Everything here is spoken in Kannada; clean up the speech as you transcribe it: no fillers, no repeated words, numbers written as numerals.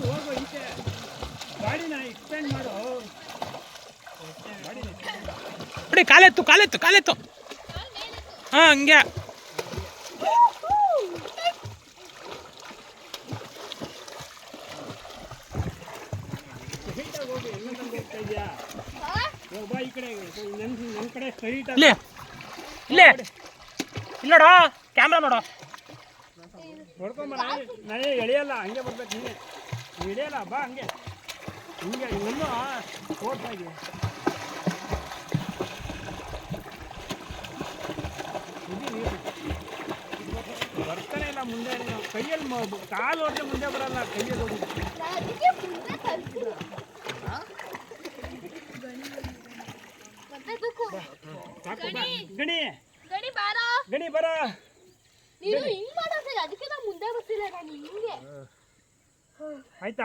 ಹೋಗು ಈಚೆ ಗಾಡಿನ ಎಕ್ಸ್ಟೆಂಡ್ ಮಾಡು ನೋಡಿ ಕಾಲೆತ್ತು ಕಾಲೆತ್ತು ಕಾಲೆತ್ತು ಹಾಂ ಹಂಗೆ ಸ್ಟ್ರೈಟಾಗಿ ಹೋಗಿ ಎಲ್ಲಂತಂಗೆ ಹೋಗ್ತಾ ಇದೆಯಾ ಬಾ ಈ ಕಡೆ ನನ್ನ ಕಡೆ ಸ್ಟ್ರೈಟ್ ಇಲ್ಲೇ ಇಲ್ಲೇ ಇಲ್ಲೋಡ ಕ್ಯಾಮ್ರಾ ನೋಡು ಹೊಡ್ಕೊಂಬರ ನಾನೇ ಎಳೆಯಲ್ಲ ಹಂಗೆ ಬರ್ಬೇಕು ನೀನೆ ನೀವು ಎಳೆಯಲ್ಲ ಬಾ ಹಂಗೆ ಹಿಂಗೆ ಇನ್ನೂ ಓಡ್ತಾ ಇದೆಯಾ ಬರ್ತಾನೆ ಇಲ್ಲ ಮುಂದೆ ಕೈಯಲ್ಲಿ ಕಾಲು ಹೊಡೆದ್ರೆ ಮುಂದೆ ಬರಲ್ಲ ಕೈಯಲ್ಲಿ ಹೋಗಿ ಸಾಕು ಬಾ ಗಣಿ ಗಣಿ ಬರ ನೀನು ಹಿಂಗ್ ಮಾಡೋದು ಅದಕ್ಕೆ ನಾನು ಮುಂದೆ ಬರ್ತಿಲ್ಲ ನಾನು ಹಿಂಗೆ ಆಯ್ತಾ